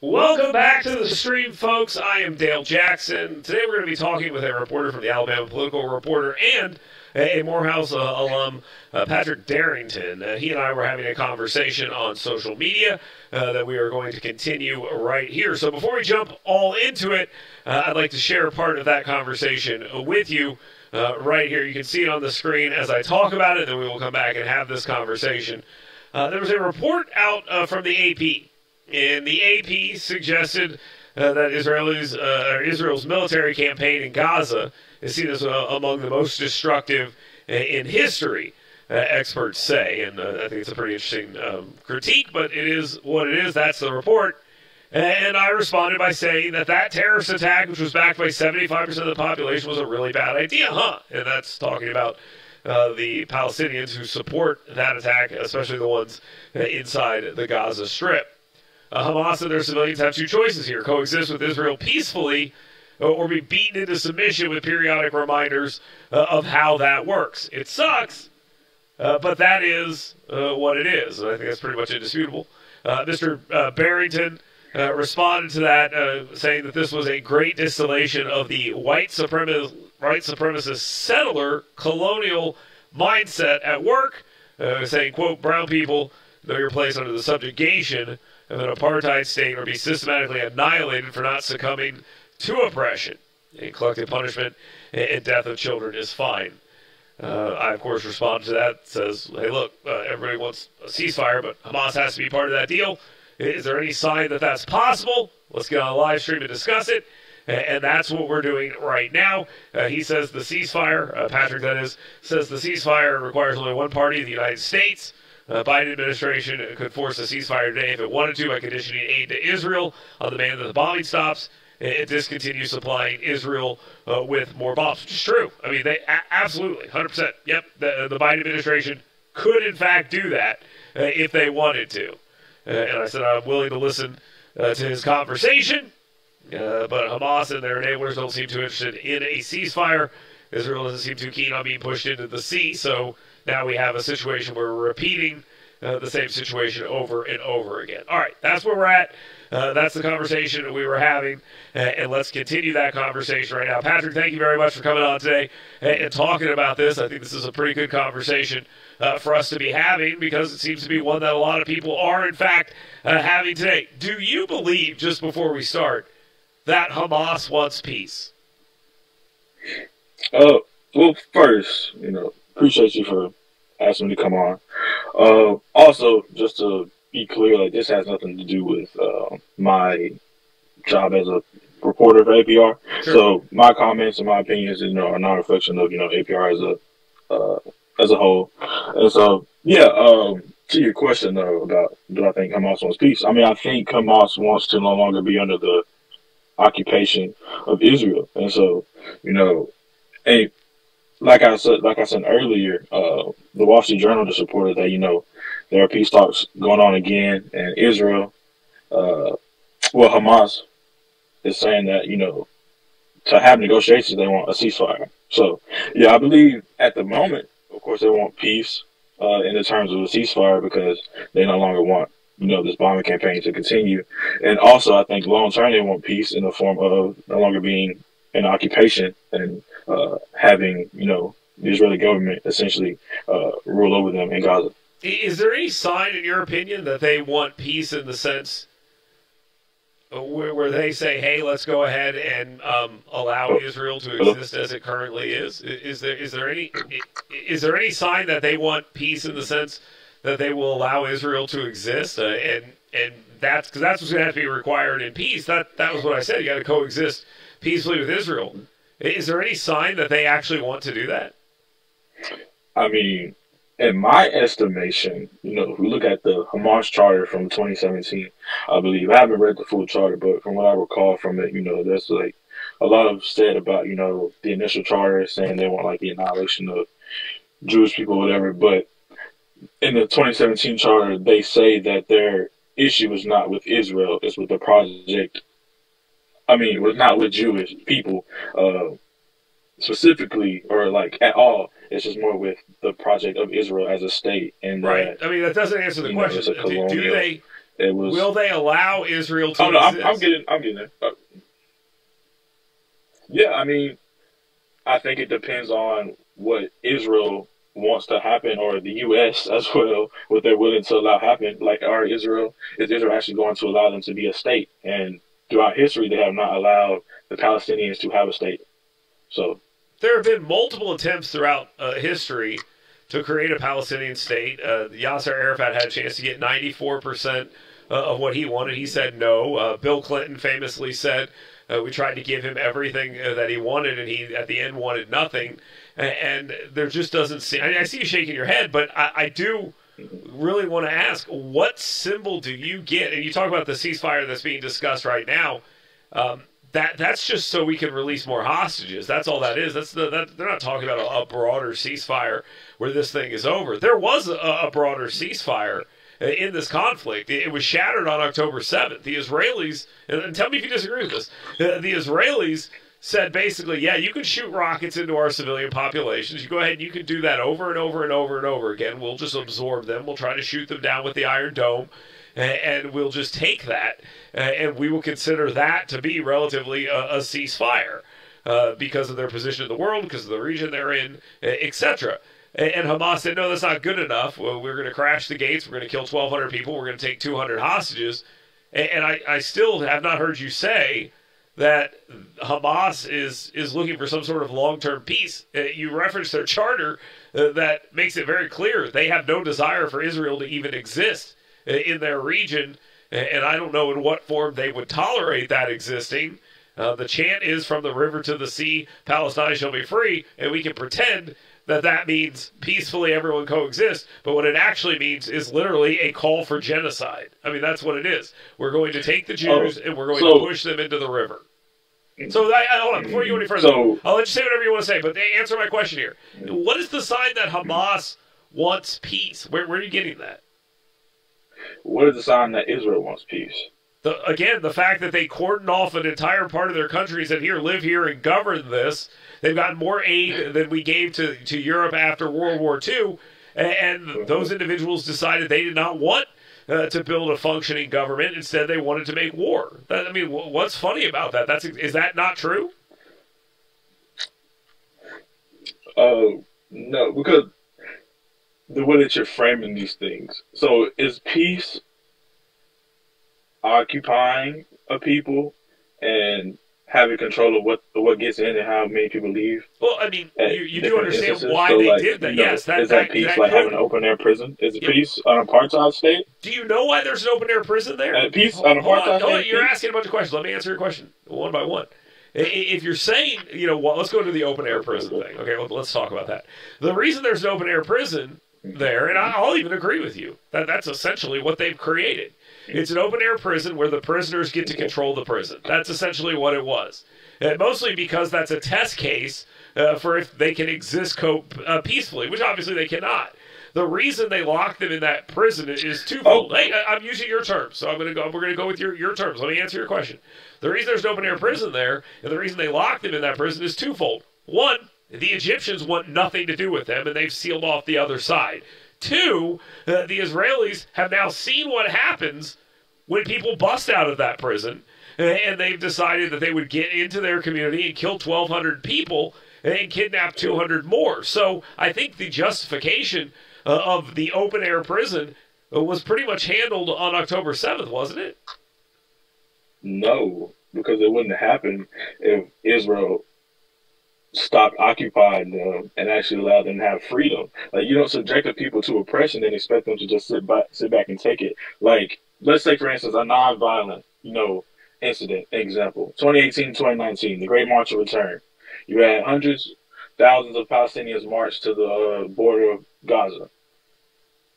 Welcome back to the stream, folks. I am Dale Jackson. Today we're going to be talking with a reporter from the Alabama Political Reporter and a Morehouse alum, Patrick Darrington. He and I were having a conversation on social media that we are going to continue right here. So before we jump all into it, I'd like to share part of that conversation with you right here. You can see it on the screen as I talk about it, and then we will come back and have this conversation. There was a report out from the AP. And the AP suggested that Israel's military campaign in Gaza is seen as among the most destructive in history, experts say. And I think it's a pretty interesting critique, but it is what it is. That's the report. And I responded by saying that terrorist attack, which was backed by 75% of the population, was a really bad idea, huh? And that's talking about the Palestinians who support that attack, especially the ones inside the Gaza Strip. Hamas and their civilians have two choices here: coexist with Israel peacefully or be beaten into submission with periodic reminders of how that works. It sucks, but that is what it is. And I think that's pretty much indisputable. Mr. Darrington responded to that, saying that this was a great distillation of the white supremacist settler colonial mindset at work, saying, quote, "Brown people know your place under the subjugation of an apartheid state or be systematically annihilated for not succumbing to oppression. And collective punishment and death of children is fine." I, of course, respond to that, says, hey, look, everybody wants a ceasefire, but Hamas has to be part of that deal. Is there any sign that that's possible? Let's get on a live stream and discuss it. And that's what we're doing right now. He says the ceasefire, Patrick that is, says the ceasefire requires only one party, the United States. Biden administration could force a ceasefire today if it wanted to by conditioning aid to Israel on the demand that the bombing stops and discontinue supplying Israel with more bombs, which is true. I mean, they absolutely, 100%. Yep, the Biden administration could, in fact, do that if they wanted to. And I said I'm willing to listen to his conversation, but Hamas and their enablers don't seem too interested in a ceasefire. Israel doesn't seem too keen on being pushed into the sea, so now we have a situation where we're repeating the same situation over and over again. All right, that's where we're at. That's the conversation that we were having, and let's continue that conversation right now. Patrick, thank you very much for coming on today and talking about this. I think this is a pretty good conversation for us to be having because it seems to be one that a lot of people are, in fact, having today. Do you believe, just before we start, that Hamas wants peace? Well, first, appreciate you for asking me to come on. Also, just to be clear, like this has nothing to do with my job as a reporter for APR. Sure. So my comments and my opinions, are not a reflection of APR as a whole. And so, yeah. To your question though about do I think Hamas wants peace? I mean, I think Hamas wants to no longer be under the occupation of Israel, and so hey. Like I said earlier, the Wall Street Journal just reported that, there are peace talks going on again, and Israel, Hamas is saying that, to have negotiations, they want a ceasefire. So, yeah, I believe at the moment, of course, they want peace in the terms of a ceasefire because they no longer want, this bombing campaign to continue. And also, I think long term, they want peace in the form of no longer being in occupation and having, the Israeli government essentially rule over them in Gaza. Is there any sign, in your opinion, that they want peace in the sense where they say, hey, let's go ahead and allow Israel to exist as it currently is? Is there any sign that they want peace in the sense that they will allow Israel to exist? And that's because that's what's going to have to be required in peace. That was what I said. You got to coexist peacefully with Israel. Is there any sign that they actually want to do that? I mean, in my estimation, if we look at the Hamas charter from 2017, I believe, I haven't read the full charter, but from what I recall from it, there's like a lot of said about, the initial charter saying they want like the annihilation of Jewish people, whatever. But in the 2017 charter, they say that their issue is not with Israel, it's with the project. I mean, not with Jewish people specifically or like at all. It's just more with the project of Israel as a state. And right. I mean, that doesn't answer the question. It was. Will they allow Israel to Oh no, exist? I'm getting there. Yeah, I mean, I think it depends on what Israel wants to happen, or the U.S. as well, what they're willing to allow happen. Like, is Israel actually going to allow them to be a state? And throughout history, they have not allowed the Palestinians to have a state. So There have been multiple attempts throughout history to create a Palestinian state. Yasser Arafat had a chance to get 94% of what he wanted. He said no. Bill Clinton famously said we tried to give him everything that he wanted, and he, at the end, wanted nothing. And there just doesn't seem... I see you shaking your head, but I do really want to ask, what symbol do you get? And you talk about the ceasefire that's being discussed right now. That's just so we can release more hostages. That's all that is. They're not talking about a broader ceasefire where this thing is over. There was a broader ceasefire in this conflict. It was shattered on October 7th. The Israelis, and tell me if you disagree with this, the Israelis said basically, yeah, you can shoot rockets into our civilian populations. You go ahead and you can do that over and over and over and over again. We'll just absorb them. We'll try to shoot them down with the Iron Dome, and we'll just take that, and we will consider that to be relatively a ceasefire because of their position in the world, because of the region they're in, etc. And Hamas said, no, that's not good enough. Well, we're going to crash the gates. We're going to kill 1,200 people. We're going to take 200 hostages. And I still have not heard you say that Hamas is looking for some sort of long-term peace. You referenced their charter that makes it very clear they have no desire for Israel to even exist in their region, and I don't know in what form they would tolerate that existing. The chant is, from the river to the sea, Palestine shall be free, and we can pretend that means peacefully everyone coexist, but what it actually means is literally a call for genocide. I mean, that's what it is. We're going to take the Jews and we're going to push them into the river. So, hold on, before you go any further, I'll let you say whatever you want to say, but answer my question here. What is the sign that Hamas wants peace? Where are you getting that? What is the sign that Israel wants peace? Again, the fact that they cordoned off an entire part of their country and said, here, live here and govern this. They've gotten more aid than we gave to Europe after World War II, and those individuals decided they did not want to build a functioning government. Instead, they wanted to make war. I mean, what's funny about that? Is that not true? No, because the way that you're framing these things. So, is peace occupying a people and having control of what gets in and how many people leave? Well, I mean, you do understand why they did that. Yes, is that peace like having an open air prison? Is it peace on an apartheid state? Do you know why there's an open air prison there? Peace on an apartheid state? You're asking a bunch of questions. Let me answer your question one by one. If you're saying, let's go to the open air prison thing. Okay, let's talk about that. The reason there's an open air prison there, and I'll even agree with you, that's essentially what they've created. It's an open-air prison where the prisoners get to control the prison. That's essentially what it was. Mostly because that's a test case for if they can exist peacefully, which obviously they cannot. The reason they locked them in that prison is twofold. Hey, I'm using your terms, so we're going to go with your terms. Let me answer your question. The reason there's an open-air prison there, and the reason they locked them in that prison is twofold. One, the Egyptians want nothing to do with them, and they've sealed off the other side. Two, the Israelis have now seen what happens when people bust out of that prison, and they've decided that they would get into their community and kill 1,200 people and kidnap 200 more. So I think the justification of the open-air prison was pretty much handled on October 7th, wasn't it? No, because it wouldn't happen if Israel stopped occupying them and actually allowed them to have freedom. Like, you don't subject the people to oppression and expect them to just sit back and take it. Like, let's say, for instance, a non-violent, incident example. 2018, 2019, the Great March of Return. You had hundreds, thousands of Palestinians march to the border of Gaza.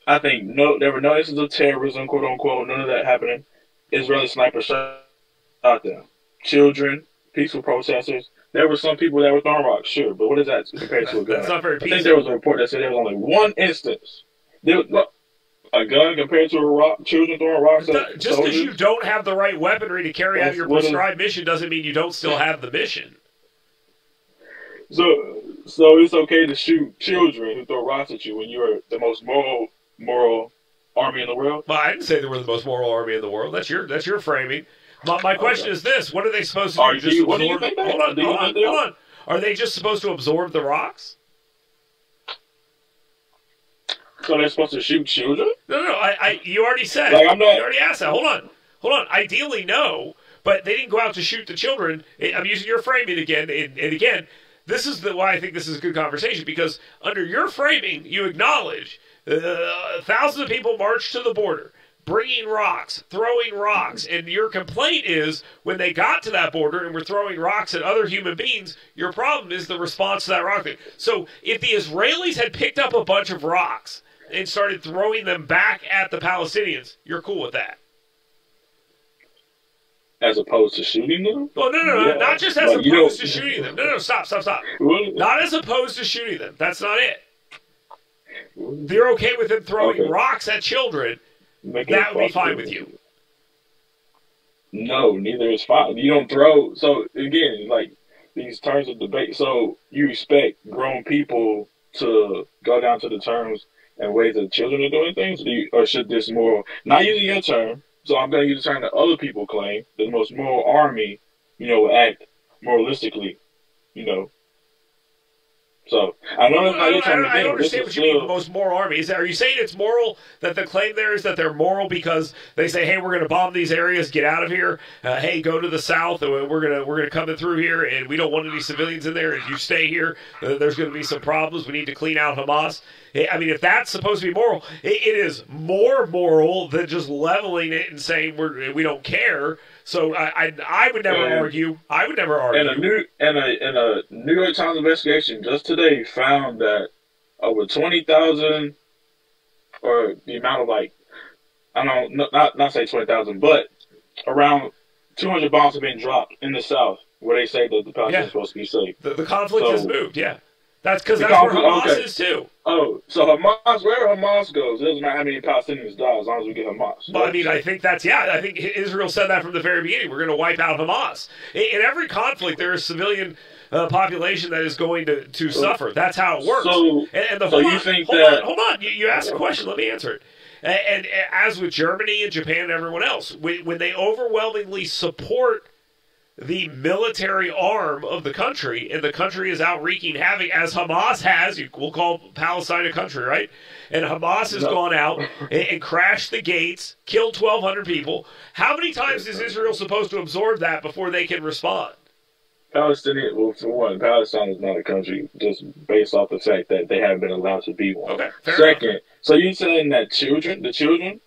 I think there were no instances of terrorism, quote unquote, none of that happening. Israeli snipers shot them. Children, peaceful protesters. There were some people that were throwing rocks, sure, but what is that compared to a gun? That's not very peaceful. I think there was a report that said there was only one instance. A gun compared to a rock, children throwing rocks at just because you don't have the right weaponry to carry out your prescribed mission doesn't mean you don't still have the mission. So it's okay to shoot children who throw rocks at you when you're the most moral army in the world? Well, I didn't say they were the most moral army in the world. That's your framing. My question is this: what are they supposed to do? Just absorb? Hold on. Are they just supposed to absorb the rocks? So they're supposed to shoot children? No. You already said. Like, I'm not. You already asked that. Hold on. Ideally, no. But they didn't go out to shoot the children. I'm using your framing again, and again, this is why I think this is a good conversation, because under your framing, you acknowledge thousands of people marched to the border, bringing rocks, throwing rocks, and your complaint is when they got to that border and were throwing rocks at other human beings, your problem is the response to that rock thing. So if the Israelis had picked up a bunch of rocks and started throwing them back at the Palestinians, you're cool with that? As opposed to shooting them? Well, no, not just as opposed to shooting them. No, stop. Not as opposed to shooting them. That's not it. They're okay with them throwing rocks at children. That would be fine with you. No, neither is fine. You don't throw. So, again, like, these terms of debate. So, you expect grown people to go down to the terms and ways that children are doing things? Or should this more, not using your term, so I'm going to use the term that other people claim, the most moral army, will act moralistically, So, I don't understand what you mean, the most moral army. Are you saying it's moral that the claim there is that they're moral because they say, hey, we're going to bomb these areas, get out of here. Hey, go to the south, we're gonna come in through here, and we don't want any civilians in there. If you stay here, there's going to be some problems. We need to clean out Hamas. I mean, if that's supposed to be moral, it is more moral than just leveling it and saying we don't care. So I would never argue. I would never argue. And a New York Times investigation just today found that over 20,000, or the amount of not say 20,000, but around 200 bombs have been dropped in the South where they say that the Palestinians are supposed to be safe. The conflict has moved. Yeah. That's because that's where Hamas is too. Oh, so Hamas, wherever Hamas goes, it doesn't matter how many Palestinians die as long as we get Hamas. Well, I mean, I think I think Israel said that from the very beginning. We're going to wipe out Hamas. In every conflict, there is civilian population that is going to suffer. That's how it works. Hold on. You asked a question. Let me answer it. And as with Germany and Japan and everyone else, when they overwhelmingly support the military arm of the country, and the country is out wreaking havoc, as Hamas has. We'll call Palestine a country, right? And Hamas has gone out and crashed the gates, killed 1,200 people. How many times is Israel supposed to absorb that before they can respond? Well, for one, Palestine is not a country just based off the fact that they haven't been allowed to be one. Okay, Second, so you're saying that the children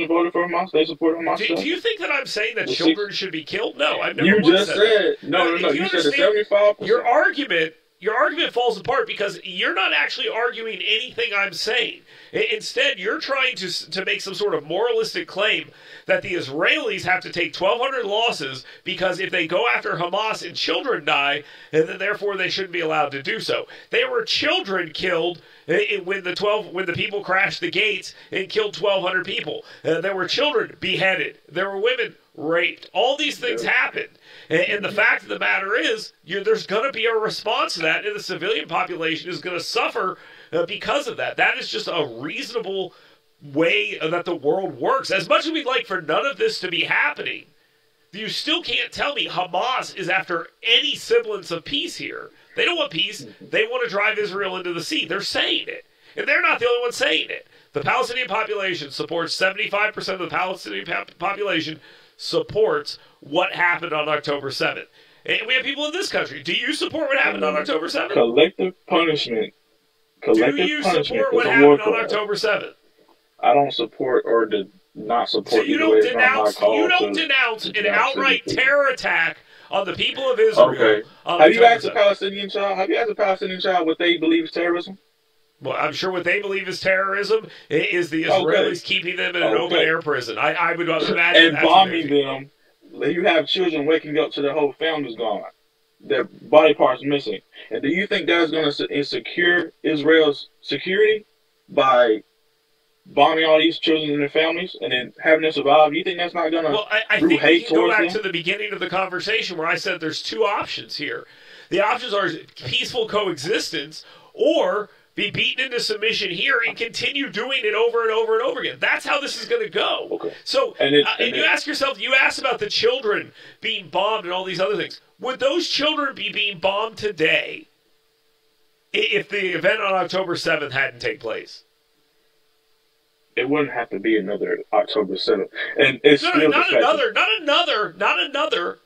voted for Hamas? They support Hamas? Do you think that I'm saying that children should be killed? No, I've never said that. No. You said the 75%. Your argument falls apart because you're not actually arguing anything I'm saying. Instead, you're trying to make some sort of moralistic claim that the Israelis have to take 1,200 losses because if they go after Hamas and children die, and then therefore they shouldn't be allowed to do so. There were children killed when the people crashed the gates and killed 1,200 people. There were children beheaded. There were women raped. All these things happened. And the fact of the matter is, there's going to be a response to that, and the civilian population is going to suffer because of that. That is just a reasonable way that the world works. As much as we'd like for none of this to be happening, you still can't tell me Hamas is after any semblance of peace here. They don't want peace. They want to drive Israel into the sea. They're saying it. And they're not the only ones saying it. The Palestinian population supports 75% of the Palestinian population supports what happened on October 7th. And we have people in this country. Do you support what happened on October 7th? Collective punishment. Do you support what happened on October 7th? I don't support or did not support. So you don't denounce an outright terror attack on the people of Israel. Okay. Have you asked a Palestinian child what they believe is terrorism? Well, I'm sure what they believe is terrorism is the Israelis keeping them in an open-air prison. I would imagine and bombing them. You have children waking up to their whole family's gone. Their body parts missing. And do you think that's going to insecure Israel's security by bombing all these children and their families and then having them survive? You think that's not going to I think we can go back to the beginning of the conversation where I said there's two options here. The options are peaceful coexistence or be beaten into submission here, and continue doing it over and over and over again. That's how this is going to go. Okay. So, and you ask yourself, you asked about the children being bombed and all these other things. Would those children be being bombed today if the event on October 7th hadn't taken place? It wouldn't have to be another October 7th. And it's not another.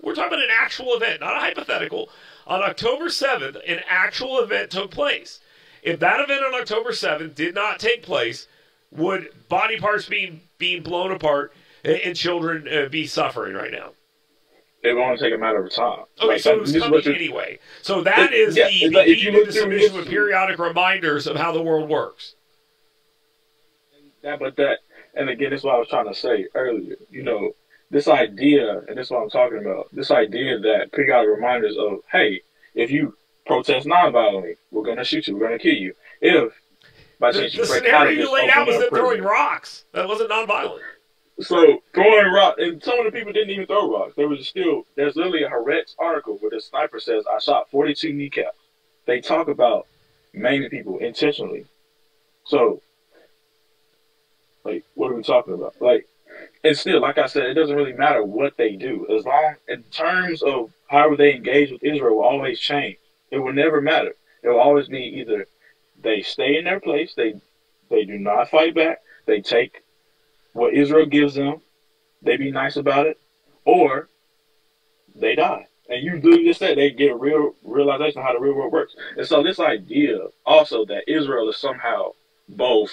We're talking about an actual event, not a hypothetical. On October 7th, an actual event took place. If that event on October 7th did not take place, would body parts being blown apart and children be suffering right now? It won't take a matter of time. Okay, so it was coming anyway. So that is the beating into submission with periodic reminders of how the world works. And again, that's what I was trying to say earlier. You know, this idea, and this is what I'm talking about, this idea that periodic reminders of, hey, if you protest nonviolently, we're going to shoot you, we're going to kill you. If, by chance, the scenario you laid out was them throwing rocks. That wasn't nonviolent. So, throwing rocks, and some of the people didn't even throw rocks. There was still, there's literally a Haaretz article where the sniper says, I shot 42 kneecaps. They talk about maiming people intentionally. So, like, what are we talking about? Like, and still, like I said, it doesn't really matter what they do. As long, in terms of however they engage with Israel will always change. It will never matter. It will always be either they stay in their place, they do not fight back, they take what Israel gives them, they be nice about it, or they die. And you do just that, they get a real realization of how the real world works. And so this idea also that Israel is somehow both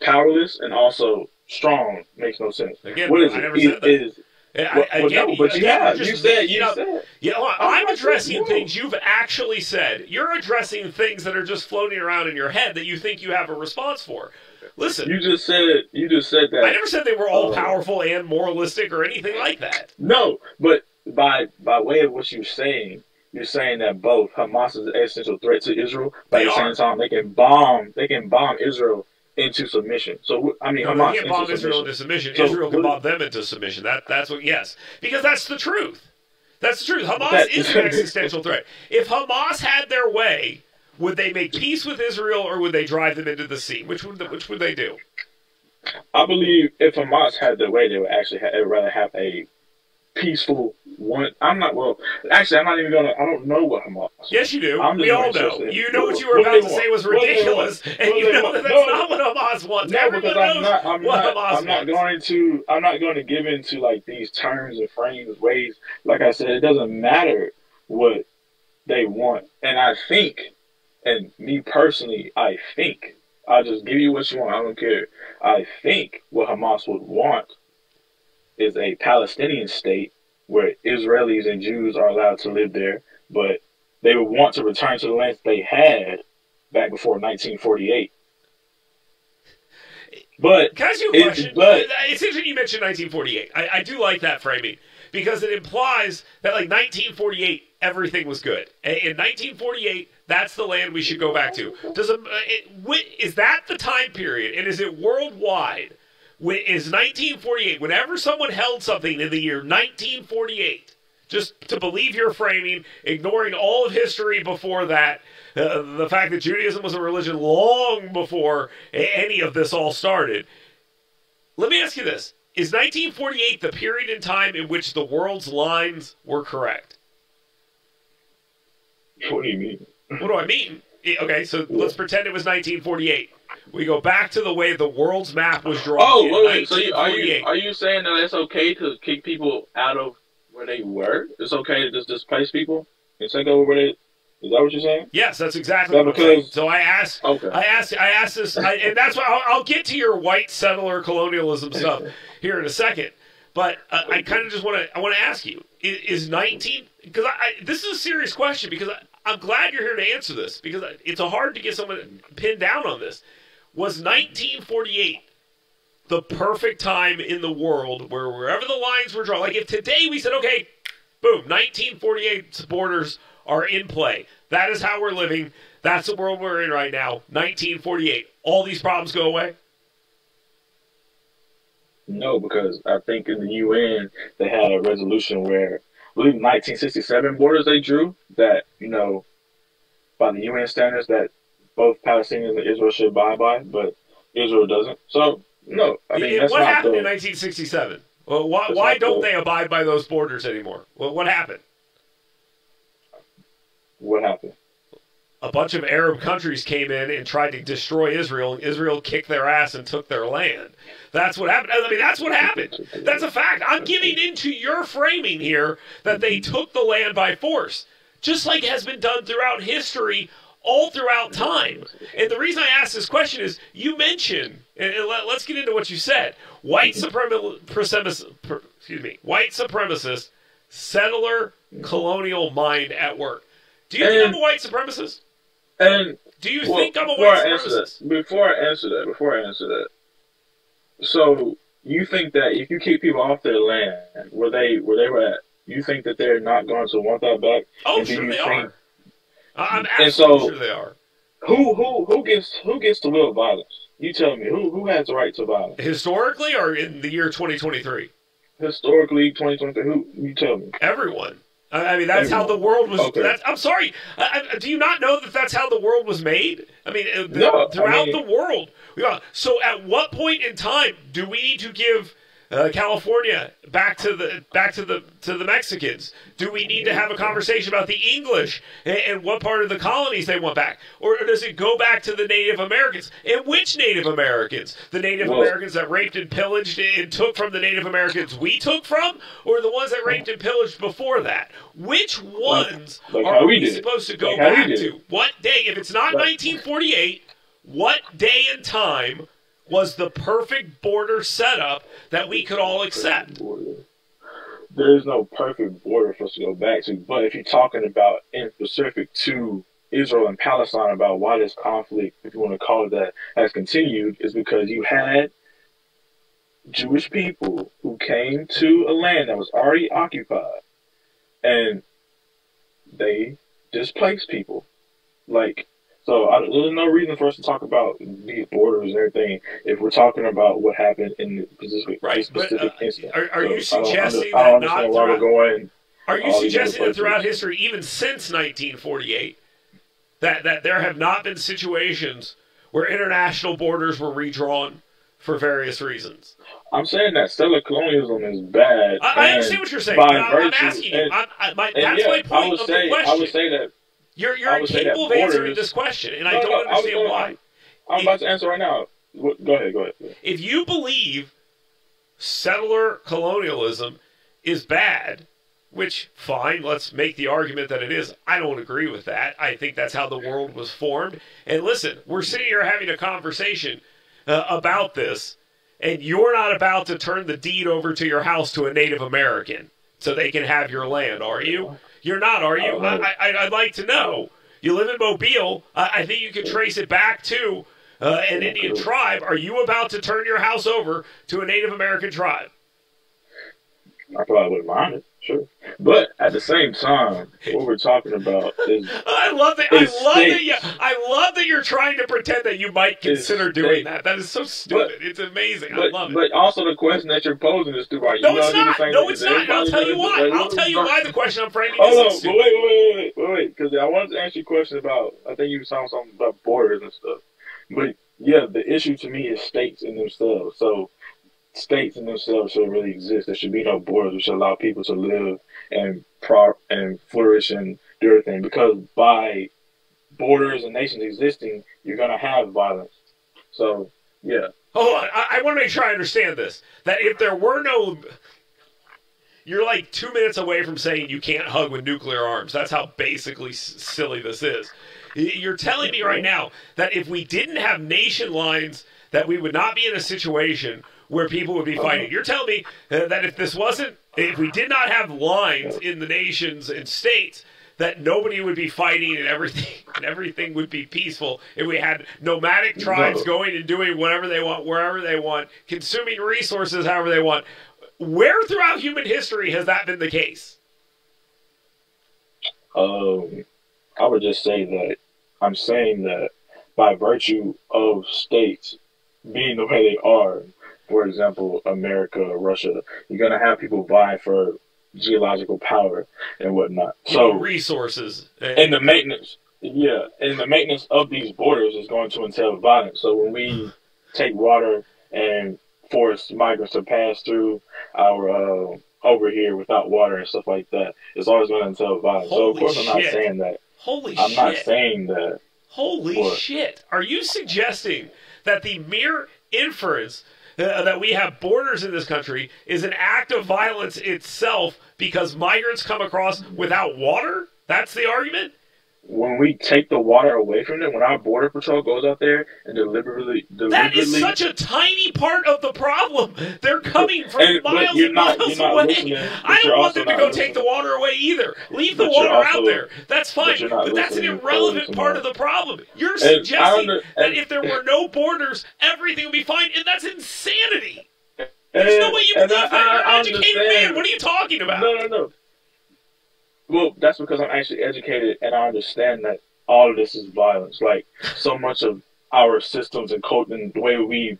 powerless and also strong makes no sense. Again, what is I it? never said that. You said. Yeah, well, I'm addressing things you've actually said. You're addressing things that are just floating around in your head that you think you have a response for. Listen, you just said that. I never said they were all powerful and moralistic or anything like that. No, but by way of what you're saying that both Hamas is an existential threat to Israel, but at the same time they can bomb Israel into submission. So I mean, Hamas can't bomb Israel into submission. So, Israel can bomb them into submission. That's what. Yes, because that's the truth. That's the truth. Hamas is an existential threat. If Hamas had their way, would they make peace with Israel or would they drive them into the sea? Which would they do? I believe if Hamas had their way, they would actually rather have a peaceful one. I'm not even gonna. I don't know what Hamas. Yes, you do. We all know. You know what you were about to say was ridiculous, and you know that's not what Hamas wants. No, because I'm not going to give into like these terms and frames, ways. Like I said, it doesn't matter what they want, and I think, and me personally, I think I'll just give you what you want. I don't care. I think what Hamas would want is a Palestinian state where Israelis and Jews are allowed to live there, but they would want to return to the lands they had back before 1948. But can I ask you a question? It's interesting you mentioned 1948. I do like that framing because it implies that like 1948 everything was good. In 1948, that's the land we should go back to. Is that the time period, and is it worldwide? Is 1948, whenever someone held something in the year 1948, just to believe your framing, ignoring all of history before that, the fact that Judaism was a religion long before any of this all started, let me ask you this. Is 1948 the period in time in which the world's lines were correct? What do you mean? What do I mean? Okay, so let's pretend it was 1948. We go back to the way the world's map was drawn. Oh, wait. So are you saying that it's okay to kick people out of where they were? It's okay to just displace people and take over where they? Is that what you're saying? Yes, that's exactly what I'm saying. So I asked this, and that's why I'll get to your white settler colonialism stuff here in a second. But I kind of just want to ask you: is 19? Because this is a serious question because I'm glad you're here to answer this because it's hard to get someone pinned down on this. Was 1948 the perfect time in the world where wherever the lines were drawn, like if today we said, okay, boom, 1948 borders are in play. That is how we're living. That's the world we're in right now. 1948. All these problems go away? No, because I think in the UN they had a resolution where, I believe 1967 borders they drew that, by the UN standards that both Palestinians and Israel should abide by, but Israel doesn't. So no, I mean that's what not happened the. in 1967? Well, why Not don't the, they abide by those borders anymore? Well, what happened? What happened? A bunch of Arab countries came in and tried to destroy Israel, and Israel kicked their ass and took their land. That's what happened. I mean, that's what happened. That's a fact. I'm giving into your framing here that they took the land by force, just like has been done throughout history, all throughout time. And the reason I ask this question is you mentioned, and let's get into what you said, white supremacist, settler, colonial mind at work. Do you think I'm a white supremacist? And do you think I'm a white supremacist? Before I answer that, so you think that if you keep people off their land where they were at, you think that they're not going to want that back? Oh, sure they are. I'm absolutely sure they are. Who gets to will violence? You tell me who has the right to violence? Historically, or in the year 2023? Historically, 2023. Who? You tell me. Everyone. I mean, that's how the world was. Okay. I'm sorry. Do you not know that that's how the world was made? I mean, throughout the world. So, at what point in time do we need to give California back to the Mexicans? Do we need to have a conversation about the English and what part of the colonies they want back, or does it go back to the Native Americans? And which Native Americans? The Native Americans that raped and pillaged and took from the Native Americans we took from, or the ones that raped and pillaged before that? Which ones are we supposed to go back to? What day? If it's not 1948, what day and time was the perfect border setup that we could all accept? There is no perfect border for us to go back to, but if you're talking about in specific to Israel and Palestine about why this conflict, if you want to call it that, has continued, is because you had Jewish people who came to a land that was already occupied, and they displaced people. So there's no reason for us to talk about these borders and everything if we're talking about what happened in the specific instance. Are you suggesting that not throughout? Are you suggesting that throughout history, even since 1948, that there have not been situations where international borders were redrawn for various reasons? I'm saying that settler colonialism is bad. I understand what you're saying. I'm asking you. That's my point of the question. I would say that. You're incapable of answering this question, and I don't understand why. I'm about to answer right now. Go ahead. If you believe settler colonialism is bad, which, fine, let's make the argument that it is. I don't agree with that. I think that's how the world was formed. And listen, we're sitting here having a conversation about this, and you're not about to turn the deed over to your house to a Native American so they can have your land, are you? You're not, are you? I'd like to know. You live in Mobile. I think you can trace it back to an Indian tribe. Are you about to turn your house over to a Native American tribe? I probably wouldn't mind it, sure. But at the same time, what we're talking about is I love that you're trying to pretend that you might consider doing that. That is so stupid. It's amazing. I love it. But also the question that you're posing is stupid. No, it's not. No, it's not. And I'll tell you why. I'll tell you why the question I'm framing is stupid. Wait. Because I wanted to ask you a question about, I think you were talking something about borders and stuff. But yeah, the issue to me is states in themselves. So states in themselves should really exist. There should be no borders. We should allow people to live and flourish and do everything. Because by borders and nations existing, you're going to have violence. So, yeah. Hold on. I want to make sure I understand this. That if there were no... You're like 2 minutes away from saying you can't hug with nuclear arms. That's how basically silly this is. You're telling me right now that if we didn't have nation lines, that we would not be in a situation where people would be fighting. You're telling me that if we did not have lines in the nations and states, that nobody would be fighting and everything would be peaceful if we had nomadic tribes going and doing whatever they want, wherever they want, consuming resources however they want. Where throughout human history has that been the case? I would just say that I'm saying that by virtue of states being the way they are, for example, America, Russia, you're going to have people vying for geological power and whatnot. So resources and the maintenance yeah, and the maintenance of these borders is going to entail violence. So when we take water and force migrants to pass through our over here without water and stuff like that, it's always going to entail violence. So of Holy course I'm not shit. saying that. Holy I'm not shit. saying that. Holy What? shit. Are you suggesting that the mere inference that we have borders in this country is an act of violence itself because migrants come across without water? That's the argument? When we take the water away from them, when our border patrol goes out there and That is deliberately, such a tiny part of the problem. They're coming from but miles and you're miles not away. listening. I But you're don't want also them to not go take the listening. water away either. Leave the But you're water out also, there. That's fine. but you're not But that's an listening fully irrelevant to part my. of the problem. You're And I suggesting under, that if there were no borders, everything would be fine, and that's insanity. There's no and, way you and believe that. You're I an educated man. understand. What are you talking about? No, no, no. Well, that's because I'm actually educated and I understand that all of this is violence. Like so much of our systems and code and the way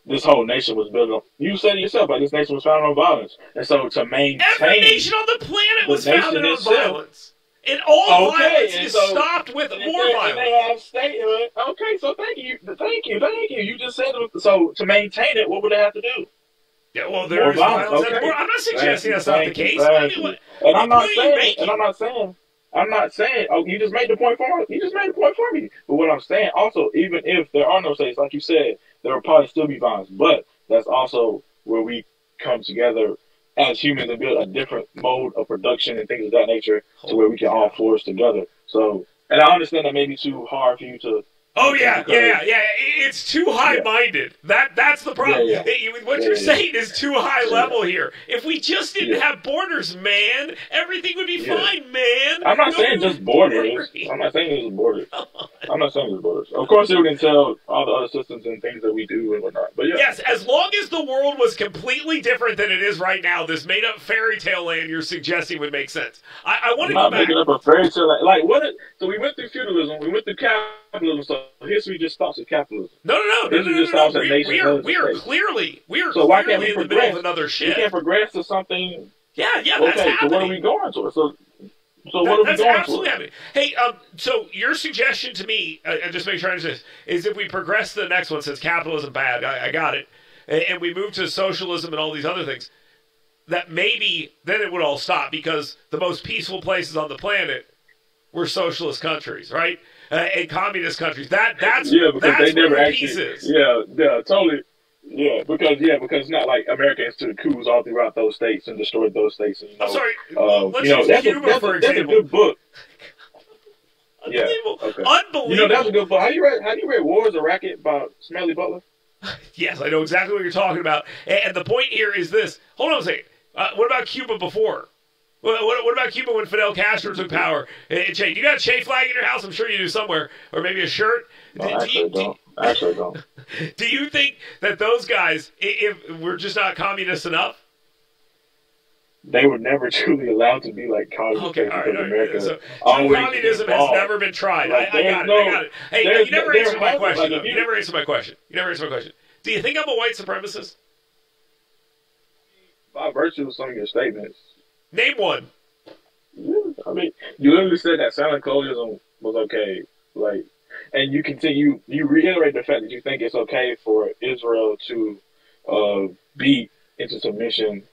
this whole nation was built on. You said it yourself, like this nation was founded on violence, and so to Every maintain nation on the planet the was founded nation on itself. violence. And all Okay, violence and is so stopped with and more they, and they violence. have statehood. Okay, so thank you. You just said it. So to maintain it, what would they have to do? Yeah, well, there More is violence. violence. That's more. Okay, I'm not thank suggesting you, that's not the thank you, case. I thank mean, you. And what I'm point not are you saying, and making? I'm not saying. Oh, you just made the point for me. You just made the point for me. But what I'm saying, also, even if there are no states, like you said, there will probably still be violence. But that's also where we come together as humans and build a different mode of production and things of that nature, to where we Holy can all cow. flourish together. So, and I understand that may be too hard for you to Oh understand yeah, yeah, because, yeah, yeah. It's too yeah, high-minded. That's the yeah, problem. yeah, What yeah, you're yeah, yeah, saying is too high yeah, level here. If we just didn't yeah. have borders, man, everything would be Yeah. fine, man. I'm not No saying one just would borders. worry. I'm not saying just borders. Come on. I'm not saying just borders. Of course, it would entail all the other systems and things that we do and whatnot. But yeah, Yes, as long as the world was completely different than it is right now, this made-up fairy tale land you're suggesting would make sense. I want I'm to go not back. making up a fairy tale. Like what? So we went through feudalism. We went through capitalism. So history just stops at capitalism. No, no, no, no, no, History no, just no, stops no. at nations and We are states. clearly So why can't we in the middle of progress? another We can't shift. progress to something. Yeah, yeah, that's Okay, so what are happening. we going towards? So what are we That's going absolutely towards? happening. Hey, so your suggestion to me, just make sure I understand, is if we progress to the next one, since capitalism bad, I got it, and we move to socialism and all these other things, that maybe then it would all stop because the most peaceful places on the planet were socialist countries, right? And communist countries. That's Yeah, because they where never the actually. peace is. Yeah, totally. Because it's not like America instituted coups all throughout those states and destroyed those states. And I'm sorry. Let's use that's Cuba for that's a example. good book. Yeah. Unbelievable. Okay. That's a Unbelievable. good book. Have you read War is a Racket by Smedley Butler? Yes, I know exactly what you're talking about. And the point here is this. Hold on a second. What about Cuba before? What about Cuba when Fidel Castro took power? Che, do you got a Che flag in your house? I'm sure you do somewhere. Or maybe a shirt? No, actually, I don't. Actually, I don't. Do you think that those guys, if we're just not communist enough? They were never truly allowed to be like communist Okay, states all right, because all right. America So, true always communism has involved. never been tried. Like, I got it. I got it. Hey, you never answered my question, though. Like, You never answered my question. Do you think I'm a white supremacist? by virtue of some of your statements. Name one. Yeah, I mean, you literally said that silent colonialism was okay. Like, and you reiterate the fact that you think it's okay for Israel to beat into submission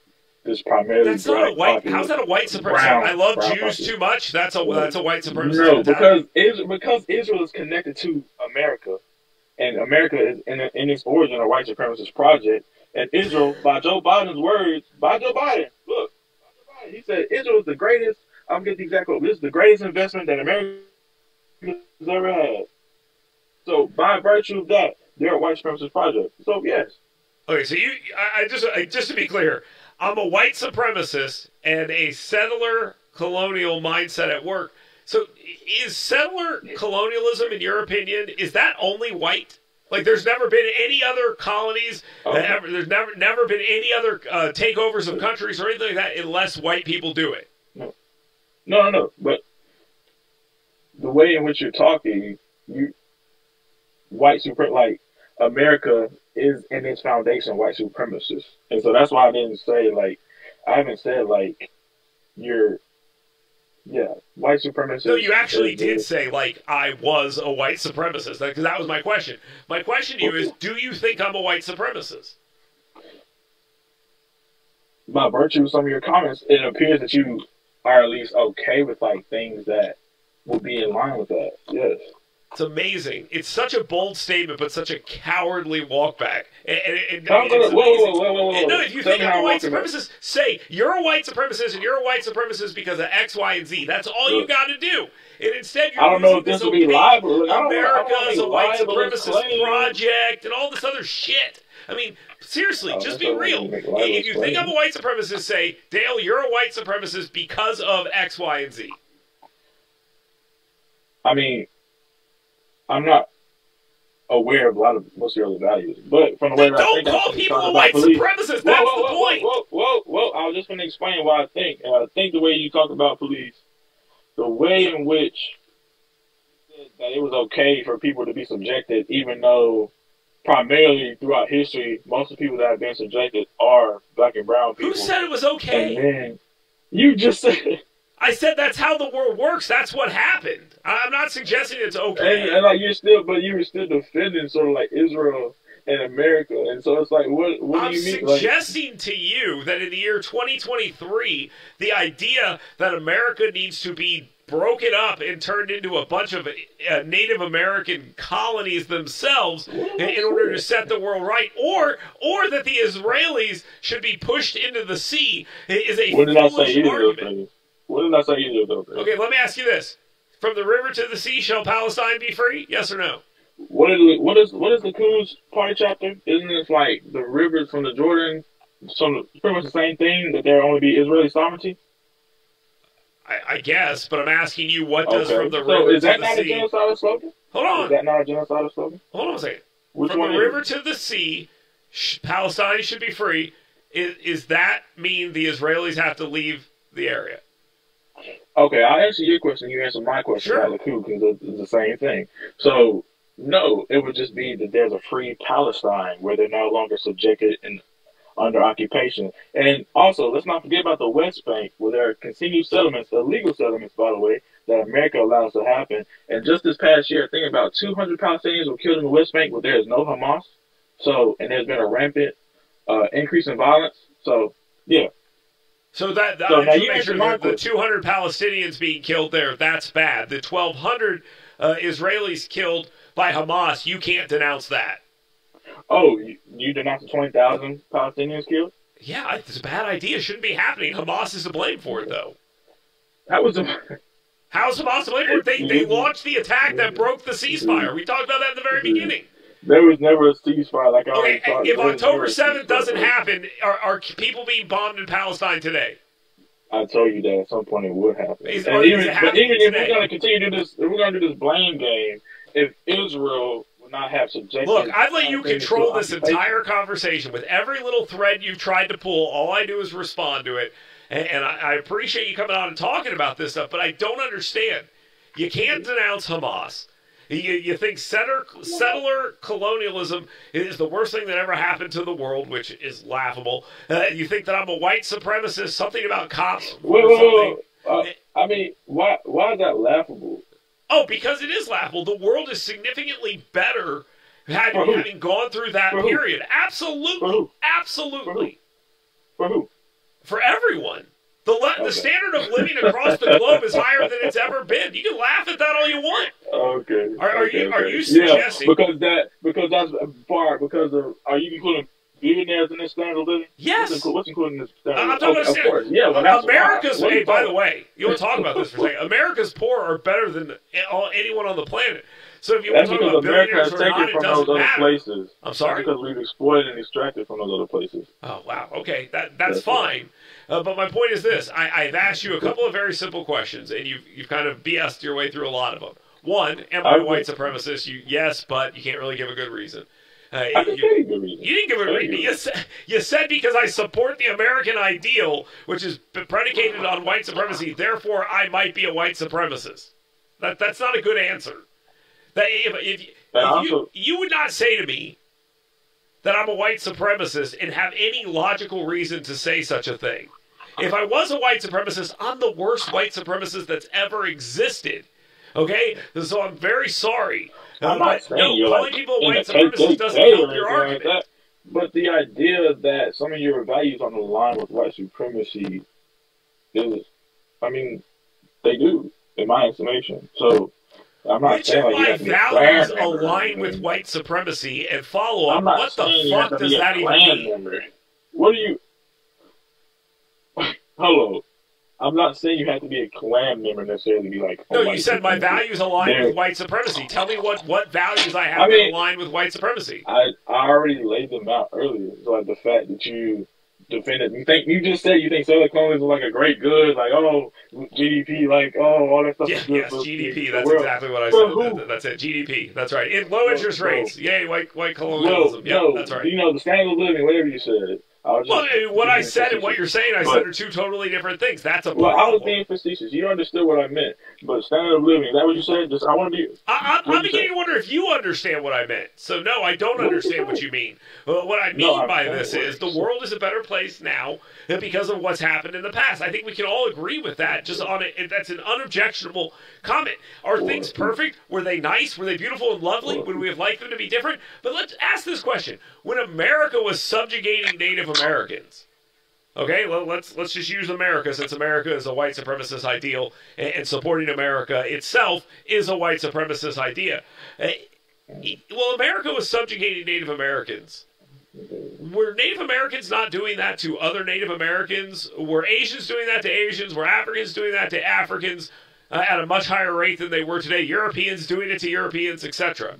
this primarily That's not a white. popular, How's that a white supremacist? brown, I love brown Jews populace. too much. That's a white supremacist No, mentality. because Israel is connected to America, and America is in its origin a white supremacist project. And Israel, by Joe Biden's words, look, he said Israel is the greatest. I'm getting the exact quote. This is the greatest investment that America has ever had. So by virtue of that, they're a white supremacist project. So yes, Okay, so just to be clear, I'm a white supremacist and a settler colonial mindset at work. So is settler colonialism, in your opinion, is that only white? Like, there's never been any other colonies. There's never been any other takeovers of countries or anything like that unless white people do it. no. But the way in which you're talking, white super like America is in its foundation white supremacist, and so that's why I haven't said like you're Yeah, white supremacist. No, you actually did say, like, I was a white supremacist, because that was my question. My question to you is, do you think I'm a white supremacist? By virtue of some of your comments, it appears that you are at least okay with like things that will be in line with that. Yes. It's amazing. It's such a bold statement, but such a cowardly walkback. Whoa. No, if you think I'm a white supremacist, say you're a white supremacist and you're a white supremacist because of X, Y, and Z. That's all you got to do. And instead, you're I don't know if this will be libel. America's a white supremacist project and all this other shit. I mean, seriously, just be real. If you think I'm a white supremacist, say, Dale, you're a white supremacist because of X, Y, and Z. I mean, I'm not aware of a lot of most of your other values, but from the way don't call people a white supremacist. That's the point. Whoa! I was just going to explain why I think, and I think the way you talk about police, the way in which that it was okay for people to be subjected, even though primarily throughout history, most of the people that have been subjected are black and brown people. Who said it was okay? And then you just said. I said that's how the world works. That's what happened. I'm not suggesting it's okay. And like you were still defending sort of like Israel and America, and so it's like, what do you mean? I'm suggesting to you that in the year 2023, the idea that America needs to be broken up and turned into a bunch of Native American colonies themselves in order to set the world right, or that the Israelis should be pushed into the sea is a foolish argument. What did I say either of those? Okay, let me ask you this. From the river to the sea, shall Palestine be free? Yes or no? What is the Quds Party chapter? Isn't it like the rivers from the Jordan, pretty much the same thing, that there only be Israeli sovereignty? I guess, but I'm asking you, what does from the river to the sea... is that not a genocidal slogan? Hold on. Is that not a genocidal slogan? Hold on a second. Which from one the river to the sea, Palestine should be free. Is that mean the Israelis have to leave the area? Okay, I'll answer your question. You answer my question about Likud, because it's the same thing. So, no, it would just be that there's a free Palestine where they're no longer subjected and under occupation. And also, let's not forget about the West Bank, where there are continued settlements, illegal settlements, by the way, that America allows to happen. And just this past year, I think about 200 Palestinians were killed in the West Bank, where there is no Hamas. So, and there's been a rampant increase in violence. So, yeah. So now you make sure the 200 Palestinians being killed there, that's bad. The 1,200 Israelis killed by Hamas, you can't denounce that. Oh, you denounce the 20,000 Palestinians killed? Yeah, it's a bad idea. It shouldn't be happening. Hamas is to blame for it, though. How's Hamas to blame for it? They launched the attack that broke the ceasefire. We talked about that in the very beginning. There was never a ceasefire like I already thought. If October 7th doesn't happen, are people being bombed in Palestine today? I told you that at some point it would happen. But even if we're going to continue to do this, if we're going to do this blame game, if Israel would not have subjected... Look, I've let you control this entire conversation. With every little thread you've tried to pull, all I do is respond to it. And I appreciate you coming on and talking about this stuff, but I don't understand. You can't denounce Hamas. You think settler colonialism is the worst thing that ever happened to the world, which is laughable. You think that I'm a white supremacist, something about cops. I mean, why is that laughable? Oh, because it is laughable. The world is significantly better having gone through that period. Absolutely. Absolutely. For who? For everyone. The standard of living across the globe is higher than it's ever been. You can laugh at that all you want. Okay. Are you suggesting? Yeah, because that's part are you including billionaires in this standard of living? Yes. What's included in this standard? I'm talking about of course. Yeah. Well, America's. Hey, by the way, you want to talk about this for a second? America's poor are better than anyone on the planet. So if you want to talk about billionaires or not, it doesn't matter. Places. I'm sorry? Because we've exploited and extracted from those other places. Oh, wow. Okay, that's fine. But my point is this. I've asked you a couple of very simple questions, and you've kind of BS'd your way through a lot of them. One, am I a white supremacist? Yes, but you can't really give a good reason. I didn't give a good reason. You didn't give a reason. You said because I support the American ideal, which is predicated on white supremacy, therefore I might be a white supremacist. That's not a good answer. You would not say to me that I'm a white supremacist and have any logical reason to say such a thing. If I was a white supremacist, I'm the worst white supremacist that's ever existed. Okay? So I'm very sorry. I'm not saying you're calling like people in white the supremacists doesn't KKK help or your anything argument. like that. But the idea that some of your values on the line with white supremacy is, I mean, they do, in my estimation. So I'm not Which saying of like you my have to be a values Klan member. align with white supremacy? And follow I'm up, not what the saying you have fuck to does be a that even Klan mean? member. What do you? Hello. I'm not saying you have to be a Klan member necessarily to be like. No, you said my values align with white supremacy. Tell me what values I have that align with white supremacy. I already laid them out earlier. So like the fact that you defended, you just said you think settler colonialism is like a great good, like GDP, like all that stuff is good. Yes, for GDP. the That's world. exactly what I For said. who? That's it. GDP. That's right. In low interest rates. Yay, white colonialism. Well, no, that's right. you know the standard of living, whatever you said. Well, what I said and what you're saying, I said are two totally different things. That's a problem. Well, I was being facetious. You understood what I meant. But standard of living, is that what you said? Just I want to be. I'm beginning to wonder if you understand what I meant. So no, I don't understand what you mean. What I mean by this is the world is a better place now because of what's happened in the past. I think we can all agree with that. Just on it, that's an unobjectionable comment. Are things perfect? Were they nice? Were they beautiful and lovely? Would we have liked them to be different? But let's ask this question: when America was subjugating Native Americans, okay, well, let's just use America since America is a white supremacist ideal, and supporting America itself is a white supremacist idea. Well, America was subjugating Native Americans. Were Native Americans not doing that to other Native Americans? Were Asians doing that to Asians? Were Africans doing that to Africans at a much higher rate than they were today? Europeans doing it to Europeans, etc.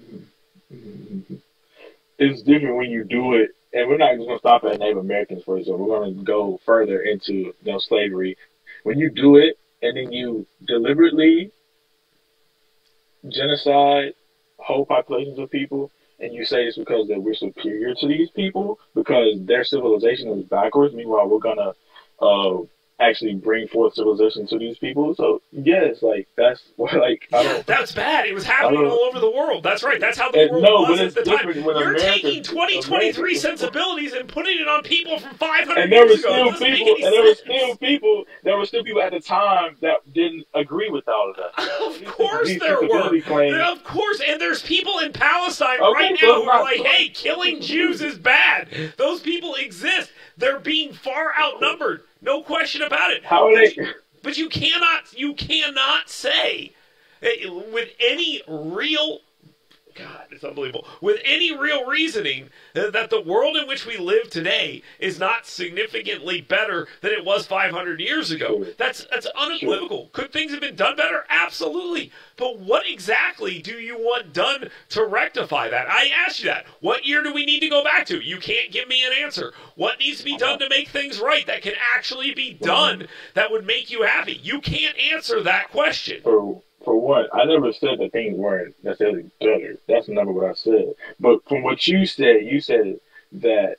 It's different when you do it, and we're not just going to stop at Native Americans for example. We're going to go further into slavery. When you do it, and then you deliberately genocide whole populations of people, and you say it's because that we're superior to these people because their civilization is backwards. Meanwhile, we're gonna actually bring forth civilization to these people. So yes, like that's like that's bad. It was happening all over the world. That's right. That's how the world was at the time. You're taking 2023 sensibilities and putting it on people from 500 years ago. There were still people at the time that didn't agree with all of that. Of course there were. Of course, and there's people in Palestine right now who are like, "Hey, killing Jews is bad." Those people exist. They're being far outnumbered. No question about it. How are they? But you cannot say with any real, God, it's unbelievable, with any real reasoning that the world in which we live today is not significantly better than it was 500 years ago. That's unequivocal. Could things have been done better? Absolutely. But what exactly do you want done to rectify that? I asked you that. What year do we need to go back to? You can't give me an answer. What needs to be done to make things right that can actually be done that would make you happy? You can't answer that question. For one, I never said that things weren't necessarily better. That's never what I said. But from what you said that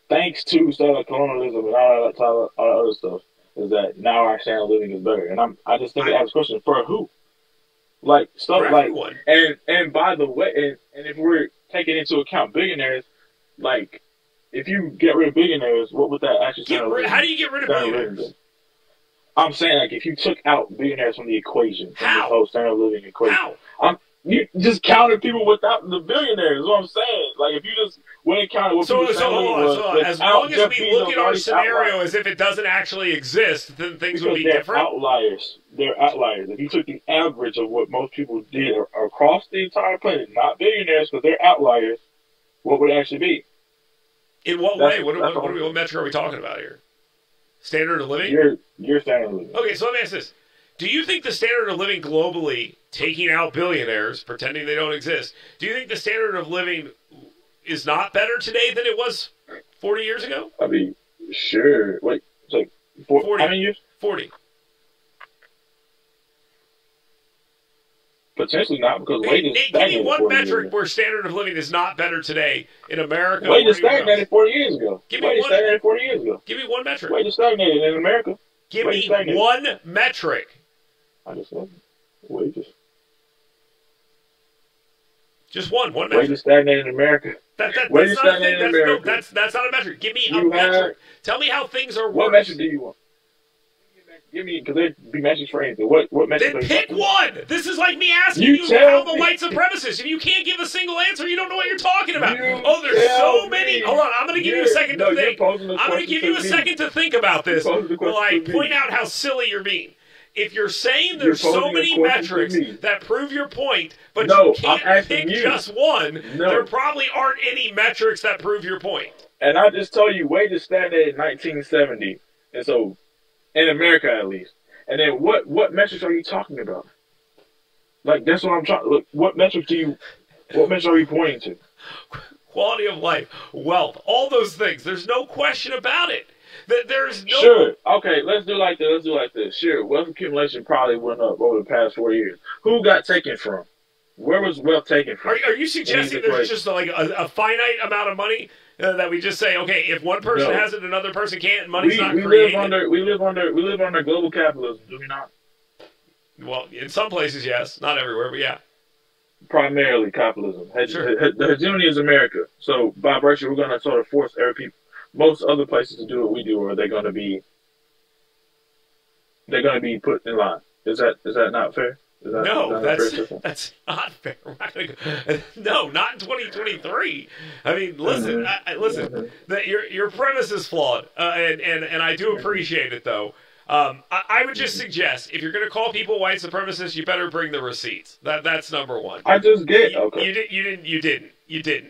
thanks to settler colonialism and all that other stuff, is that now our standard of living is better. And I just think I ask a question, for who? Like stuff like everyone. And by the way, and if we're taking into account billionaires, like if you get rid of billionaires, what would that actually how do you get rid of billionaires? I'm saying, like, if you took out billionaires from the equation, from the whole standard of living equation, you just counted people without the billionaires. Is what I'm saying. Like, if you just went and counted what people was, as long as we look at our scenario as if it doesn't actually exist, then things would be different. Outliers. They're outliers. If you took the average of what most people did across the entire planet, not billionaires, because they're outliers, what would it actually be? In what way? What metric are we talking about here? Standard of living? Your standard of living. Okay, so let me ask this. Do you think the standard of living globally, taking out billionaires, pretending they don't exist, do you think the standard of living is not better today than it was 40 years ago? I mean, sure. Wait, it's like 40. How many years? 40. Potentially not, because wages stagnated. Give me one metric where standard of living is not better today in America. Wages stagnated 40 years ago. Wages stagnated 40 years ago. Give me one metric. Wages stagnated in America. Give me one metric. I just said wages. Just one metric. Wages stagnated in America. That's not a metric. Give me a metric. Tell me how things are worse. What metric do you want? Give me, because there'd be metrics for anything. What metrics? Then pick one. This is like me asking you how the white supremacist. If you can't give a single answer, you don't know what you're talking about. Oh, there's so many. Hold on, I'm going to give you a second to think. I'm going to give you a second to think about this while I point out how silly you're being. If you're saying there's so many metrics that prove your point, but you can't pick just one, there probably aren't any metrics that prove your point. And I just told you, wages started in 1970, and so in America at least. And then what metrics are you talking about? Like that's what I'm trying. Look, what metrics are you pointing to? Quality of life, wealth, all those things. There's no question about it. There's no. Sure. Okay. Let's do like this. Sure. Wealth accumulation probably went up over the past 4 years. Who got taken from? Where was wealth taken from? Are you suggesting there's just like a finite amount of money that we just say, okay, if one person has it, another person can't, and money's not created? We live under global capitalism, do we not? Well, in some places, yes. Not everywhere, but yeah. Primarily capitalism. Sure. The hegemony is America. So by virtue, we're going to sort of force most other places to do what we do, or they're going to be put in line. Is that not fair? No, that's not fair. We're not gonna go. No, not in 2023. I mean, listen, listen. Your premise is flawed, and I do appreciate it though. I would just suggest if you're going to call people white supremacists, you better bring the receipts. That's number one. I just get okay. You didn't.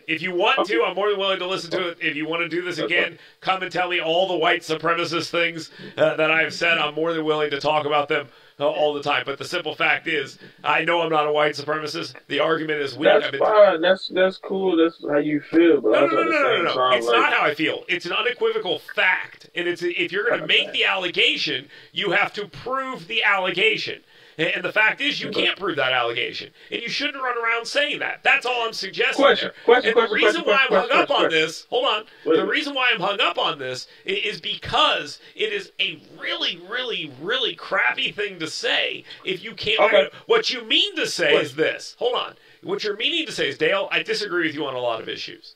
If you want to, I'm more than willing to listen to it. If you want to do this again, come and tell me all the white supremacist things that I've said. I'm more than willing to talk about them all the time. But the simple fact is, I know I'm not a white supremacist. The argument is weak. That's fine. That's cool. That's how you feel. But no. It's not how I feel. It's an unequivocal fact. And if you're going to make the allegation, you have to prove the allegation. And the fact is, you can't prove that allegation. And you shouldn't run around saying that. That's all I'm suggesting. The reason why I'm hung up on this, hold on. The reason why I'm hung up on this is because it is a really, really, really crappy thing to say if you can't. Okay. What you mean to say is this. Hold on. What you're meaning to say is, Dale, I disagree with you on a lot of issues.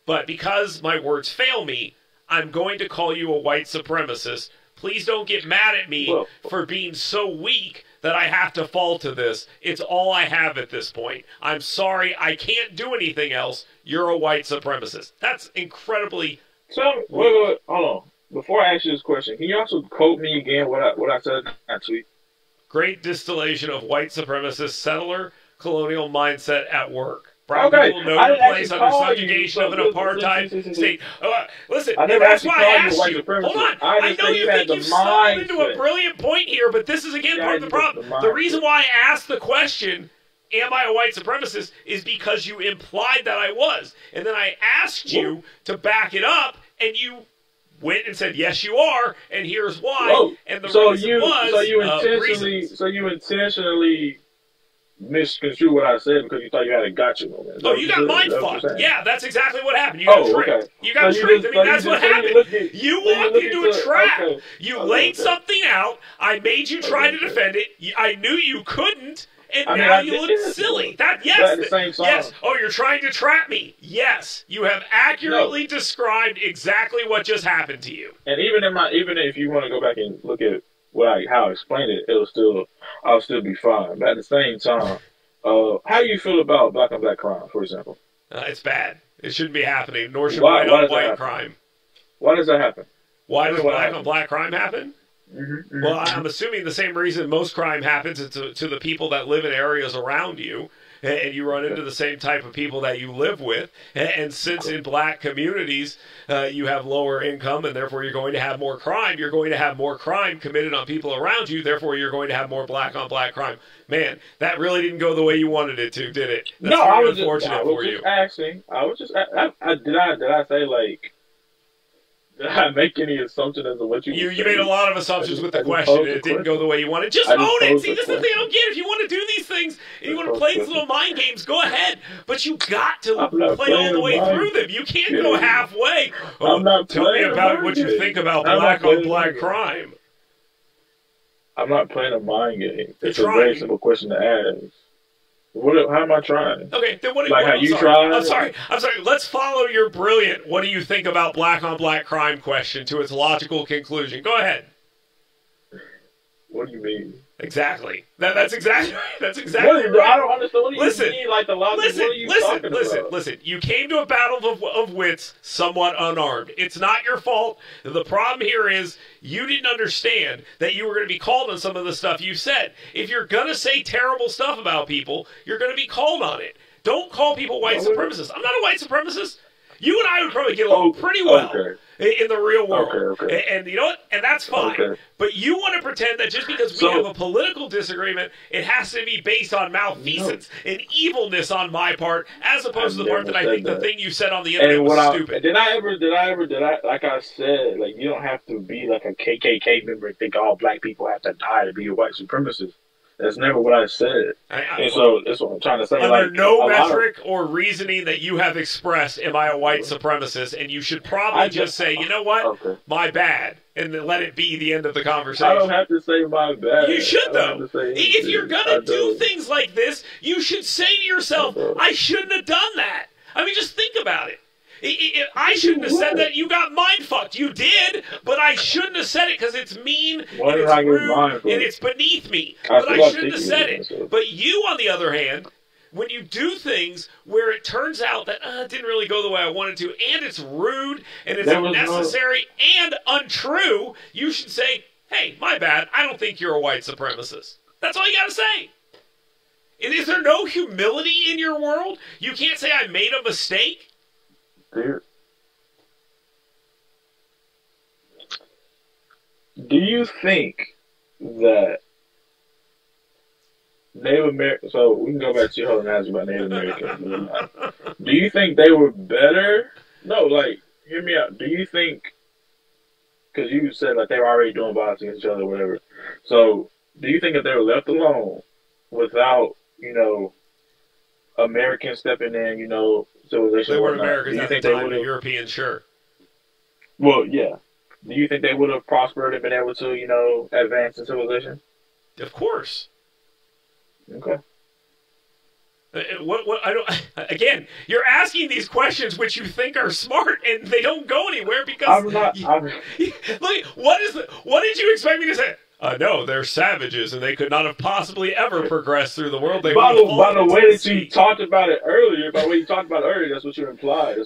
But because my words fail me, I'm going to call you a white supremacist. Please don't get mad at me for being so weak that I have to fall to this. It's all I have at this point. I'm sorry, I can't do anything else. You're a white supremacist. That's incredibly... So, wait, hold on. Before I ask you this question, can you also quote me again what I said in that tweet? Great distillation of white supremacist settler colonial mindset at work. Okay. People know your place under subjugation of an apartheid state. Listen, that's why I asked you. Hold on. I know you think you've stumbled into a brilliant point here, but this is, again, part of the problem. The reason why I asked the question, am I a white supremacist, is because you implied that I was. And then I asked you to back it up, and you went and said, yes, you are, and here's why. And the reason was... So you intentionally misconstrue what I said because you thought you had a gotcha moment. Oh, you got mind fucked. Yeah, that's exactly what happened. You got tricked. Okay. You got tricked. I mean, that's what happened. You walked into a trap. Okay. You laid something out. I made you try to defend it. I knew you couldn't, and now you look silly. Yes. Oh, you're trying to trap me. Yes, you have accurately described exactly what just happened to you. And even if you want to go back and look at how I explained it, I'll still be fine. But at the same time, how do you feel about black on black crime, for example? It's bad. It shouldn't be happening, nor should white on white crime. Why does that happen? Why does black on black crime happen? Well, I'm assuming the same reason most crime happens is to the people that live in areas around you. And you run into the same type of people that you live with. And since in black communities you have lower income and therefore you're going to have more crime, you're going to have more crime committed on people around you. Therefore, you're going to have more black on black crime. Man, that really didn't go the way you wanted it to, did it? That's very unfortunate for you. Did I say like... Did I make any assumption as to what you made a lot of assumptions with the question, and it didn't go the way you wanted. Just own it. See, this is the thing I don't get. If you want to do these things, and you want to play these little mind games, go ahead. But you got to play all the way through them. You can't go halfway. Tell me about what you think about black on black crime. I'm not playing a mind game. It's a very simple question to ask. How am I trying? Okay, then what? Like how you tried? I'm sorry. Let's follow your brilliant "What do you think about black on black crime?" question to its logical conclusion. Go ahead. What do you mean? Exactly. That's exactly right. That's What exactly do you, right. I don't understand. What do you Listen, mean? Like the logic? Listen, what are you talking about? listen. You came to a battle of wits somewhat unarmed. It's not your fault. The problem here is you didn't understand that you were going to be called on some of the stuff you said. If you're going to say terrible stuff about people, you're going to be called on it. Don't call people white supremacists. I'm not a white supremacist. You and I would probably get along pretty well in the real world. Okay. And you know what? And that's fine. Okay. But you want to pretend that just because we have a political disagreement, it has to be based on malfeasance and evilness on my part, as opposed to the part that I think the thing you said on the internet was stupid. Did I ever, like I said, like you don't have to be like a KKK member and think all black people have to die to be a white supremacist. That's never what I said. And so that's what I'm trying to say. Under no metric or reasoning that you have expressed am I a white supremacist, and you should probably just say, you know what, my bad, and then let it be the end of the conversation. I don't have to say my bad. You should, though. If you're going to do things like this, you should say to yourself, I shouldn't have done that. I mean, just think about it. I shouldn't have said that. You got mind fucked. You did, but I shouldn't have said it because it's mean and it's rude and it's beneath me. But I shouldn't have said it. But you, on the other hand, when you do things where it turns out that it didn't really go the way I wanted to, and it's rude and it's unnecessary and untrue, you should say, hey, my bad. I don't think you're a white supremacist. That's all you got to say. Is there no humility in your world? You can't say I made a mistake. Do you think that Native Americans, so we can go back to your whole analogy about Native Americans. Do you think they were better? No, like, hear me out. Do you think, because you said like they were already doing violence against each other or whatever, so do you think if they were left alone without, Americans stepping in, civilization? They weren't Americans at the time, the Europeans, sure. Well, yeah. Do you think they would have prospered and been able to, advance in civilization? Of course. Okay. I don't. Again, you're asking these questions which you think are smart, and they don't go anywhere because I'm not. Like, what did you expect me to say? No, they're savages, and they could not have possibly ever progressed through the world. They by the way that you talked about it earlier, that's what you implied.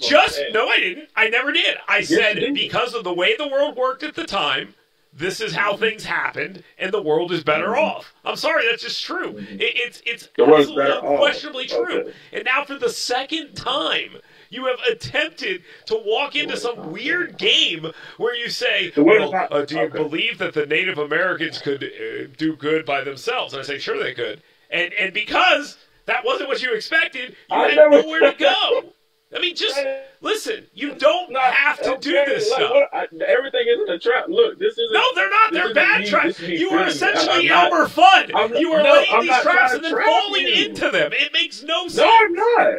No, I didn't. I never did. I said because of the way the world worked at the time, this is how things happened, and the world is better off. I'm sorry, that's just true. It's absolutely unquestionably true. Okay. And now for the second time, you have attempted to walk into some weird game where you say, do you believe that the Native Americans could do good by themselves? And I say, sure they could. And because that wasn't what you expected, you had nowhere to go. I mean, just listen. You don't have to do this stuff. Everything isn't a trap. Look, this isn't. No, they're not. They're bad traps. You are essentially Elmer Fudd. You are laying these traps and then falling into them. It makes no sense. No, I'm not.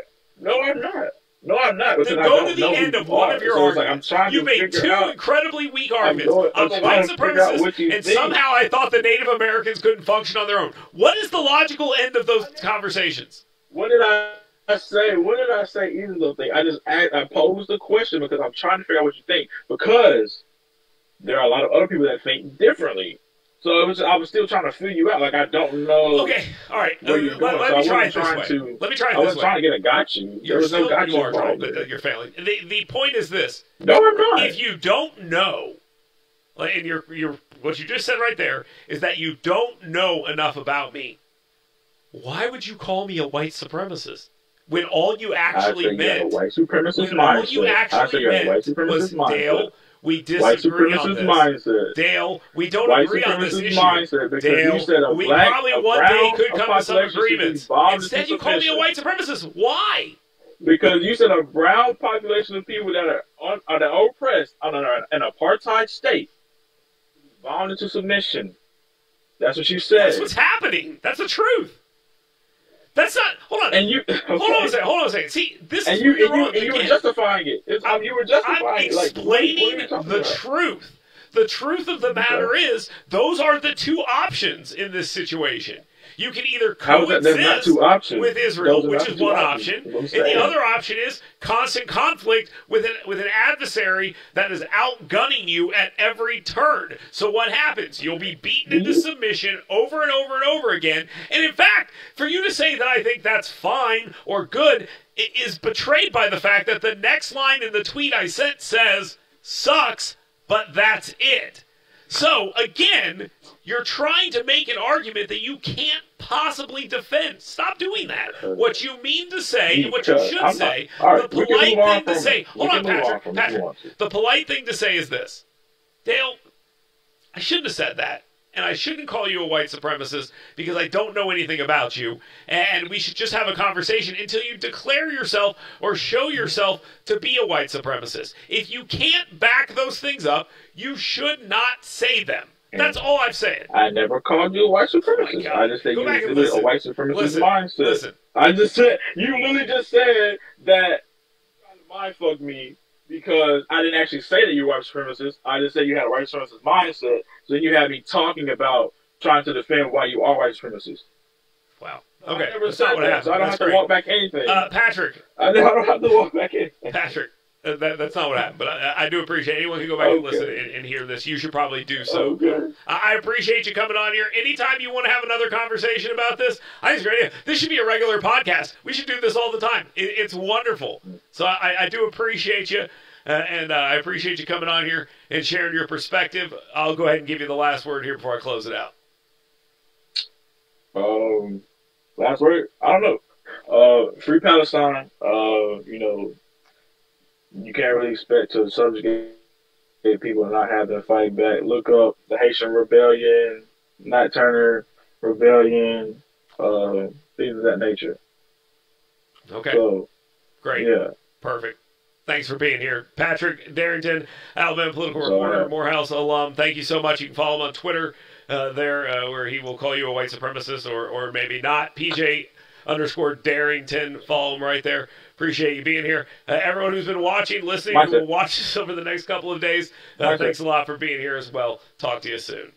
No, I'm not. Then go to the end of one of your arguments. You made two incredibly weak arguments. I'm a white supremacist, and somehow I thought the Native Americans couldn't function on their own. What is the logical end of those conversations? What did I say either of those things? I posed the question because I'm trying to figure out what you think. Because there are a lot of other people that think differently. So I was still trying to figure you out. Like, I don't know. Okay, all right. Let me try it this way. I wasn't trying to get a got you. There was no got you. You are trying, but you're failing. The point is this. No, I'm not. If you don't know, and what you just said right there is that you don't know enough about me, why would you call me a white supremacist? When all you actually meant was, Dale, we disagree on this. Mindset. Dale, we don't agree on this issue. Dale, we probably one day could come to some agreements. Instead, you call me a white supremacist. Why? Because you said a brown population of people that are oppressed on an apartheid state, bound into submission. That's what you said. That's what's happening. That's the truth. That's not. Hold on. And hold on a second. See, this is you wrong. were justifying it. You were justifying I'm explaining the truth. The truth of the matter is, those are the two options in this situation. You can either How is that? There's not coexist two options. with Israel, Those are which not is two one options. option, and the other option is constant conflict with an adversary that is outgunning you at every turn. So what happens? You'll be beaten into submission over and over and over again. And in fact, for you to say that I think that's fine or good, it is betrayed by the fact that the next line in the tweet I sent says, sucks, but that's it. So, again, you're trying to make an argument that you can't possibly defend. Stop doing that. What you mean to say, and what you should say, the polite thing to say, hold on, Patrick, the polite thing to say is this. Dale, I shouldn't have said that. And I shouldn't call you a white supremacist because I don't know anything about you. And we should just have a conversation until you declare yourself or show yourself to be a white supremacist. If you can't back those things up, you should not say them. That's all I'm saying. I never called you a white supremacist. I just said you exhibit a white supremacist mindset. Listen. I just said, you literally just said that you trying to mindfuck me because I didn't actually say that you were white supremacist. I just said you had a white supremacist mindset. So then you had me talking about trying to defend why you are white supremacist. Wow. Okay. That's not what happened. So I don't have to walk back anything. Patrick. I don't have to walk back anything. Patrick. That's not what happened, but I do appreciate anyone can go back and listen and hear this. You should probably do so. Okay. I appreciate you coming on here. Anytime you want to have another conversation about this, I think it's a great idea. This should be a regular podcast. We should do this all the time. It's wonderful. So I do appreciate you, and I appreciate you coming on here and sharing your perspective. I'll go ahead and give you the last word here before I close it out. Last word? I don't know. Free Palestine. You can't really expect to subjugate people and not have them fight back. Look up the Haitian Rebellion, Nat Turner Rebellion, things of that nature. Okay. So, great. Yeah. Perfect. Thanks for being here. Patrick Darrington, Alabama political reporter, Morehouse alum. Thank you so much. You can follow him on Twitter where he will call you a white supremacist or maybe not. PJ_Darrington. Follow him right there. Appreciate you being here. Everyone who's been watching, listening, who will watch this over the next couple of days, thanks a lot for being here as well. Talk to you soon.